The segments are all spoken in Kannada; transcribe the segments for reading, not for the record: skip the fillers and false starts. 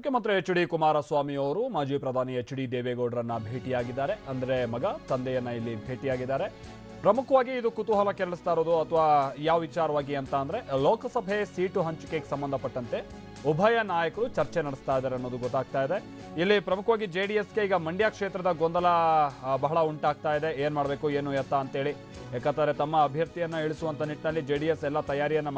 ಮುಖ್ಯಮಂತ್ರಿ ಎಚ್.ಡಿ. ಕುಮಾರಸ್ವಾಮಿ ಅವರು ಮಾಜಿ ಪ್ರಧಾನಿ ಎಚ್.ಡಿ. ದೇವೇಗೌಡರನ್ನ ಭೇಟಿಯಾಗಿದ್ದಾರೆ. ಅಂದ್ರೆ ಮಗ ತಂದೆಯನ್ನ ಇಲ್ಲಿ ಭೇಟಿಯಾಗಿದ್ದಾರೆ. ಪ್ರಮುಖವಾಗಿ ಇದು ಕುತೂಹಲ ಕೆರಳಿಸ್ತಾ ಇರೋದು ಅಥವಾ ಯಾವ ವಿಚಾರವಾಗಿ ಅಂತ ಅಂದ್ರೆ ಲೋಕಸಭೆ ಸೀಟು ಹಂಚಿಕೆಗೆ ಸಂಬಂಧಪಟ್ಟಂತೆ ಉಭಯ ನಾಯಕರು ಚರ್ಚೆ ನಡೆಸ್ತಾ ಇದ್ದಾರೆ ಅನ್ನೋದು ಗೊತ್ತಾಗ್ತಾ ಇದೆ. ಇಲ್ಲಿ ಪ್ರಮುಖವಾಗಿ ಜೆಡಿಎಸ್ಗೆ ಈಗ ಮಂಡ್ಯ ಕ್ಷೇತ್ರದ ಗೊಂದಲ ಬಹಳ ಉಂಟಾಗ್ತಾ ಇದೆ. ಏನ್ ಮಾಡಬೇಕು ಏನು ಎತ್ತ ಅಂತೇಳಿ. ಯಾಕಂದರೆ ತಮ್ಮ ಅಭ್ಯರ್ಥಿಯನ್ನ ಇಳಿಸುವಂತ ನಿಟ್ಟಿನಲ್ಲಿ ಜೆಡಿಎಸ್ ಎಲ್ಲ ತಯಾರಿಯನ್ನ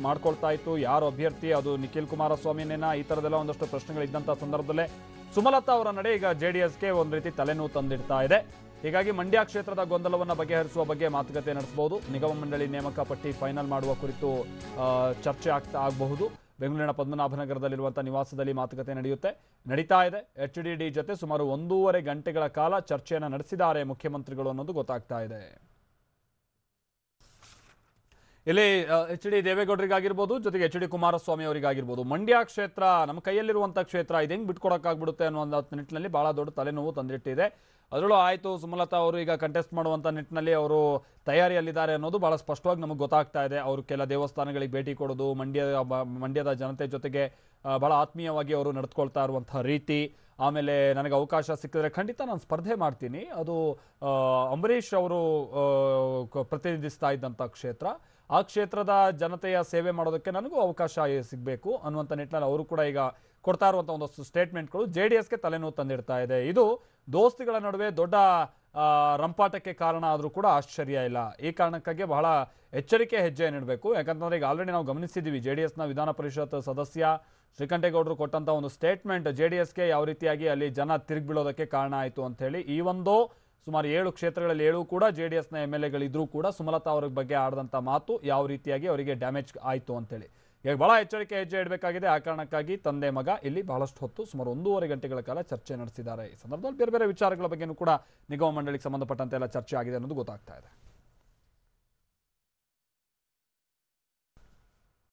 ಮಾಡ್ಕೊಳ್ತಾ ಇತ್ತು. ಯಾರು ಅಭ್ಯರ್ಥಿ, ಅದು ನಿಖಿಲ್ ಕುಮಾರಸ್ವಾಮಿನೇನಾ, ಈ ತರದೆಲ್ಲ ಒಂದಷ್ಟು ಪ್ರಶ್ನೆಗಳಿದ್ದಂಥ ಸಂದರ್ಭದಲ್ಲೇ ಸುಮಲತಾ ಅವರ ನಡೆ ಈಗ ಜೆಡಿಎಸ್ಗೆ ಒಂದು ರೀತಿ ತಲೆನೋವು ತಂದಿಡ್ತಾ ಇದೆ. ಹೀಗಾಗಿ ಮಂಡ್ಯ ಕ್ಷೇತ್ರದ ಗೊಂದಲವನ್ನು ಬಗೆಹರಿಸುವ ಬಗ್ಗೆ ಮಾತುಕತೆ ನಡೆಸಬಹುದು. ನಿಗಮ ಮಂಡಳಿ ನೇಮಕ ಪಟ್ಟಿ ಫೈನಲ್ ಮಾಡುವ ಕುರಿತು ಚರ್ಚೆ ಆಗಬಹುದು. ಬೆಂಗಳೂರಿನ ಪದ್ಮನಾಭನಗರದಲ್ಲಿರುವಂಥ ನಿವಾಸದಲ್ಲಿ ಮಾತುಕತೆ ನಡೀತಾ ಇದೆ. ಎಚ್.ಡಿ. ಜೊತೆ ಸುಮಾರು 1.5 ಗಂಟೆಗಳ ಕಾಲ ಚರ್ಚೆಯನ್ನು ನಡೆಸಿದ್ದಾರೆ ಮುಖ್ಯಮಂತ್ರಿಗಳು ಅನ್ನೋದು ಗೊತ್ತಾಗ್ತಾ ಇದೆ. ಇಲ್ಲಿ ಎಚ್.ಡಿ. ದೇವೇಗೌಡರಿಗಾಗಿರ್ಬೋದು, ಜೊತೆಗೆ ಎಚ್.ಡಿ. ಕುಮಾರಸ್ವಾಮಿ ಅವರಿಗಾಗಿರ್ಬೋದು, ಮಂಡ್ಯ ಕ್ಷೇತ್ರ ನಮ್ಮ ಕೈಯಲ್ಲಿರುವಂಥ ಕ್ಷೇತ್ರ, ಇದು ಹೆಂಗೆ ಬಿಟ್ಕೊಡೋಕ್ಕಾಗ್ಬಿಡುತ್ತೆ ಅನ್ನೋ ನಿಟ್ಟಿನಲ್ಲಿ ಬಹಳ ದೊಡ್ಡ ತಲೆನೋವು ತಂದಿಟ್ಟಿದೆ. ಅದರಲ್ಲೂ ಆಯಿತು ಸುಮಲತಾ ಅವರು ಈಗ ಕಂಟೆಸ್ಟ್ ಮಾಡುವಂಥ ನಿಟ್ಟಿನಲ್ಲಿ ಅವರು ತಯಾರಿಯಲ್ಲಿದ್ದಾರೆ ಅನ್ನೋದು ಭಾಳ ಸ್ಪಷ್ಟವಾಗಿ ನಮಗೆ ಗೊತ್ತಾಗ್ತಾ ಇದೆ. ಅವರು ಕೆಲ ದೇವಸ್ಥಾನಗಳಿಗೆ ಭೇಟಿ ಕೊಡೋದು, ಮಂಡ್ಯದ ಜನತೆ ಜೊತೆಗೆ ಭಾಳ ಆತ್ಮೀಯವಾಗಿ ಅವರು ನಡೆದುಕೊಳ್ತಾ ಇರುವಂಥ ರೀತಿ, ಆಮೇಲೆ ನನಗೆ ಅವಕಾಶ ಸಿಕ್ಕಿದ್ರೆ ಖಂಡಿತ ನಾನು ಸ್ಪರ್ಧೆ ಮಾಡ್ತೀನಿ, ಅದು ಅಂಬರೀಷ್ ಅವರು ಪ್ರತಿನಿಧಿಸ್ತಾ ಇದ್ದಂಥ ಕ್ಷೇತ್ರ, ಆ ಕ್ಷೇತ್ರದ ಜನತೆಯ ಸೇವೆ ಮಾಡೋದಕ್ಕೆ ನನಗೂ ಅವಕಾಶ ಸಿಗಬೇಕು ಅನ್ನುವಂಥ ನಿಟ್ಟಿನಲ್ಲಿ ಅವರು ಕೂಡ ಈಗ ಕೊಡ್ತಾ ಇರುವಂಥ ಒಂದಷ್ಟು ಸ್ಟೇಟ್ಮೆಂಟ್ಗಳು ಜೆಡಿಎಸ್ಗೆ ತಲೆನೋವು ತಂದಿಡ್ತಾ ಇದೆ. ಇದು ದೋಸ್ತಿಗಳ ನಡುವೆ ದೊಡ್ಡ ರಂಪಾಟಕ್ಕೆ ಕಾರಣ ಆದರೂ ಕೂಡ ಆಶ್ಚರ್ಯ ಇಲ್ಲ. ಈ ಕಾರಣಕ್ಕಾಗಿ ಬಹಳ ಎಚ್ಚರಿಕೆ ಹೆಜ್ಜೆ ನೀಡಬೇಕು. ಯಾಕಂತಂದ್ರೆ ಈಗ ಆಲ್ರೆಡಿ ನಾವು ಗಮನಿಸಿದ್ದೀವಿ ಜೆಡಿಎಸ್ನ ವಿಧಾನ ಪರಿಷತ್ ಸದಸ್ಯ ಶ್ರೀಕಂಠೇಗೌಡರು ಕೊಟ್ಟಂಥ ಒಂದು ಸ್ಟೇಟ್ಮೆಂಟ್ ಜೆಡಿಎಸ್ಗೆ ಯಾವ ರೀತಿಯಾಗಿ ಅಲ್ಲಿ ಜನ ತಿರುಗಿ ಬೀಳೋದಕ್ಕೆ ಕಾರಣ ಆಯಿತು ಅಂತೇಳಿ. ಈ ಒಂದು ಸುಮಾರು 7 ಕ್ಷೇತ್ರಗಳಲ್ಲಿ 7 ಕೂಡ ಜೆಡಿಎಸ್ನ MLAಗಳಿದ್ರೂ ಕೂಡ ಸುಮಲತಾ ಅವ್ರ ಬಗ್ಗೆ ಆಡಿದಂಥ ಮಾತು ಯಾವ ರೀತಿಯಾಗಿ ಅವರಿಗೆ ಡ್ಯಾಮೇಜ್ ಆಯಿತು ಅಂತೇಳಿ ಈಗ ಬಹಳ ಎಚ್ಚರಿಕೆ ಹೆಜ್ಜೆ ಇಡಬೇಕಾಗಿದೆ. ಆ ಕಾರಣಕ್ಕಾಗಿ ತಂದೆ ಮಗ ಇಲ್ಲಿ ಬಹಳಷ್ಟು ಹೊತ್ತು ಸುಮಾರು 1.5 ಗಂಟೆಗಳ ಕಾಲ ಚರ್ಚೆ ನಡೆಸಿದ್ದಾರೆ. ಈ ಸಂದರ್ಭದಲ್ಲಿ ಬೇರೆ ಬೇರೆ ವಿಚಾರಗಳ ಬಗ್ಗೆನೂ ಕೂಡ ನಿಗಮ ಮಂಡಳಿಗೆ ಸಂಬಂಧಪಟ್ಟಂತೆ ಎಲ್ಲ ಚರ್ಚೆ ಆಗಿದೆ ಅನ್ನೋದು ಗೊತ್ತಾಗ್ತಾ ಇದೆ.